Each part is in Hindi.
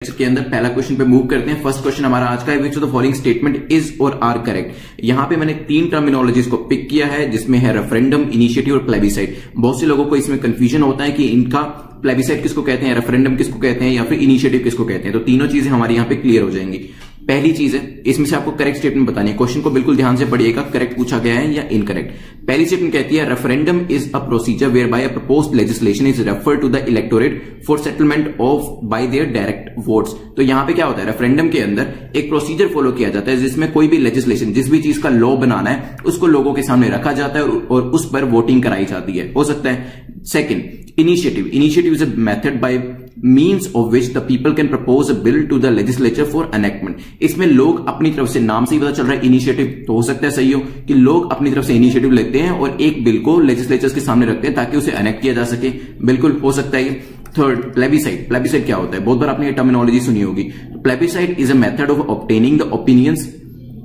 के अंदर पहला क्वेश्चन पे मूव करते हैं। फर्स्ट क्वेश्चन हमारा आज का है, which of the following statement is और आर करेक्ट। यहां पे मैंने तीन टर्मिनोलॉजीज को पिक किया है जिसमें है रेफरेंडम, इनिशिएटिव और प्लेबिसाइड। बहुत से लोगों को इसमें कंफ्यूजन होता है कि इनका प्लेबिसाइड किसको कहते हैं, रेफरेंडम किसको कहते हैं या फिर इनिशिएटिव किसको कहते हैं। तो तीनों चीजें हमारी यहाँ पे क्लियर हो जाएंगी। पहली चीज है, इसमें से आपको करेक्ट स्टेटमेंट बतानी है। क्वेश्चन को बिल्कुल ध्यान से पढ़िएगा, करेक्ट पूछा गया है या इनकरेक्ट। पहली स्टेटमेंट कहती है referendum is a procedure whereby a proposed legislation is refer to the electorate for settlement of by their direct votes. तो यहां पे क्या होता है, रेफरेंडम के अंदर एक प्रोसीजर फॉलो किया जाता है जिसमें कोई भी लेजिस्लेशन, जिस भी चीज का लॉ बनाना है उसको लोगों के सामने रखा जाता है और उस पर वोटिंग कराई जाती है। हो सकता है। Second, initiative is a method by means of which the people can propose a bill to the legislature for enactment। इसमें लोग अपनी तरफ से, नाम से ही पता चल रहा है इनिशिएटिव, तो हो सकता है सही हो कि लोग अपनी तरफ से इनिशिएटिव लेते हैं और एक बिल को लेजिस्लेचर्स के सामने रखते हैं ताकि उसे एनेक्ट किया जा सके। बिल्कुल हो सकता है। थर्ड, प्लेबिसाइड क्या होता है, बहुत बार आपने ये टर्मिनोलॉजी सुनी होगी। Plebiscite is a method of obtaining the opinions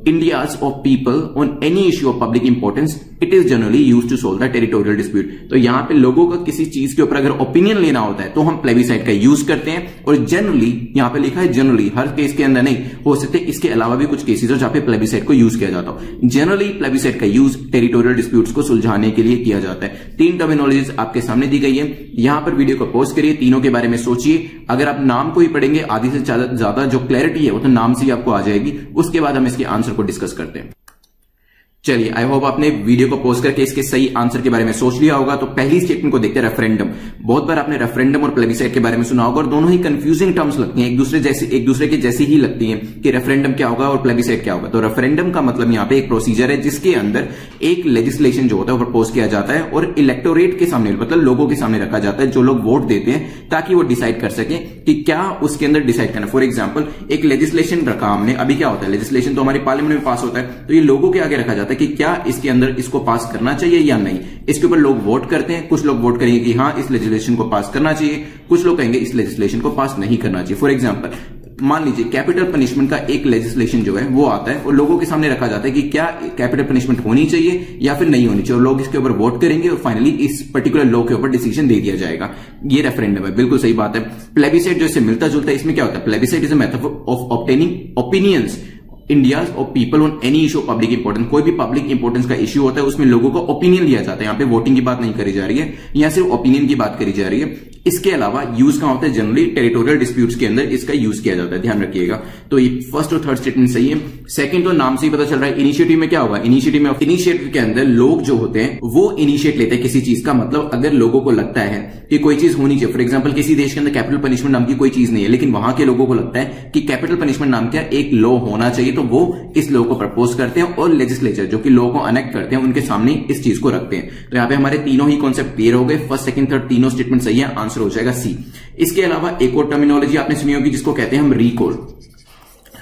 Indias of people on any issue of public importance. It is generally used to solve the territorial dispute। तो यहां पे लोगों का किसी चीज के ऊपर अगर ओपिनियन लेना होता है तो हम प्लेबिसाइड का यूज करते हैं। और जनरली, यहां पे लिखा है जनरली, हर केस के अंदर नहीं हो सकते, इसके अलावा भी कुछ केसेस हो जहां पे प्लेबिसाइड को यूज किया जाता हो। जनरली प्लेबिसाइड का यूज टेरिटोरियल डिस्प्यूट्स को सुलझाने के लिए किया जाता है। तीन टर्मिनोलॉजीज आपके सामने दी गई है। यहां पर वीडियो को पॉज करिए, तीनों के बारे में सोचिए। अगर आप नाम को ही पढ़ेंगे आधी से ज्यादा जो क्लैरिटी है वो तो नाम से ही आपको आ जाएगी। उसके बाद हम इसके आंसर को डिस्कस करते हैं। चलिए, आई होप आपने वीडियो को पॉज करके इसके सही आंसर के बारे में सोच लिया होगा। तो पहली स्टेटमेंट को देखते हैं, रेफरेंडम। बहुत बार आपने रेफरेंडम और प्लेबिसाइड के बारे में सुना होगा और दोनों ही कंफ्यूजिंग टर्म्स लगती हैं, एक दूसरे के जैसी ही लगती हैं कि रेफरेंडम क्या होगा और प्लेबिसाइड क्या होगा। तो रेफरेंडम का मतलब यहाँ पे एक प्रोसीजर है जिसके अंदर एक लेजिस्लेशन जो होता है वो प्रपोज किया जाता है और इलेक्टोरेट के सामने, मतलब लोगों के सामने रखा जाता है, जो लोग वोट देते हैं, ताकि वो डिसाइड कर सके कि क्या उसके अंदर डिसाइड करना। फॉर एग्जाम्पल, एक लेजिस्लेशन रखा हमने, अभी क्या होता है, लेजिस्लेशन तो हमारी पार्लियामेंट में पास होता है, तो ये लोगों के आगे रखा जाता है कि क्या इसके अंदर इसको पास करना चाहिए या नहीं। इसके ऊपर लोग वोट करते हैं। कुछ लोग वोट करेंगे कि हाँ इस लेजिस्लेशन को पास करना चाहिए, कुछ लोग कहेंगे इस लेजिस्लेशन को पास नहीं करना चाहिए। फॉर एग्जाम्पल, मान लीजिए कैपिटल पनिशमेंट का एक लेजिस्लेशन जो है वो आता है और लोगों के सामने रखा जाता है कि क्या कैपिटल पनिशमेंट होनी चाहिए या फिर नहीं होनी चाहिए, और लोग इसके ऊपर वोट करेंगे और फाइनली इस पर्टिकुलर लॉ के ऊपर डिसीजन दे दिया जाएगा। ये रेफरेंडम है, बिल्कुल सही बात है। प्लेबिसाइड जो इससे मिलता जुलता है, इसमें क्या होता है, plebiscite is a method of obtaining opinions India's of people on any issue of public importance. कोई भी पब्लिक इंपोर्टेंस का इश्यू होता है उसमें लोगों का ओपिनियन लिया जाता है। यहाँ पे वोटिंग की बात नहीं करी जा रही है, यहाँ सिर्फ ओपिनियन की बात करी जा रही है। इसके अलावा यूज कहां होता है, जनरली टेरिटोरियल डिस्प्यूट्स के अंदर इसका यूज किया जाता है, ध्यान रखिएगा। तो ये फर्स्ट और थर्ड स्टेटमेंट सही है। सेकंड, तो नाम से ही पता चल रहा है, इनिशिएटिव में क्या होगा, इनिशिएटिव के अंदर लोग जो होते हैं वो इनिशिएट लेते हैं किसी चीज का। मतलब अगर लोगों को लगता है कि कोई चीज होनी चाहिए, फॉर एग्जाम्पल किसी देश के अंदर कैपिटल पनिशमेंट नाम की कोई चीज नहीं है, लेकिन वहां के लोगों को लगता है कि कैपिटल पनिशमेंट नाम का एक लॉ होना चाहिए, तो वो इस लॉ को प्रपोज करते हैं और लेजिस्लेचर जो कि लॉ को अनेक्ट करते हैं उनके सामने इस चीज को रखते हैं। तो यहाँ पे हमारे तीनों ही कॉन्सेप्ट क्लियर हो गए। फर्स्ट, सेकंड, थर्ड तीनों स्टेटमेंट सही है, आंसर हो जाएगा सी। इसके अलावा एक और टर्मिनोलॉजी आपने सुनी होगी जिसको कहते हैं हम रिकॉल।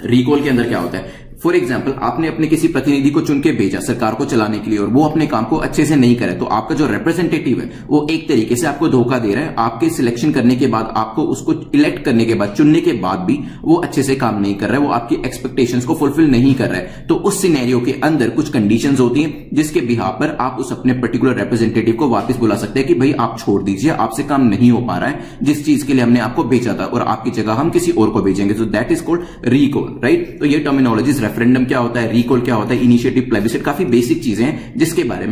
रिकॉल के अंदर क्या होता है, फॉर एग्जाम्पल आपने अपने किसी प्रतिनिधि को चुन के भेजा सरकार को चलाने के लिए और वो अपने काम को अच्छे से नहीं करे, तो आपका जो रिप्रेजेंटेटिव है वो एक तरीके से आपको धोखा दे रहा है। आपके सिलेक्शन करने के बाद, आपको उसको इलेक्ट करने के बाद, चुनने के बाद भी वो अच्छे से काम नहीं कर रहा है, वो आपकी एक्सपेक्टेशंस को फुलफिल नहीं कर रहा है। तो उस सिनेरियो के अंदर कुछ कंडीशंस होती हैं जिसके बिहाफ पर आप उस अपने पर्टिकुलर रिप्रेजेंटेटिव को वापस बुला सकते हैं कि भाई आप छोड़ दीजिए, आपसे काम नहीं हो पा रहा है जिस चीज के लिए हमने आपको भेजा था, और आपकी जगह हम किसी और को भेजेंगे। तो that is called recall, right. तो ये टर्मिनोलॉजीज, रेफरेंडम क्या होता है, रिकॉल क्या होता है, इनिशिएटिव, प्लेबिसाइड, काफी बेसिक चीजें हैं जिसके बारे में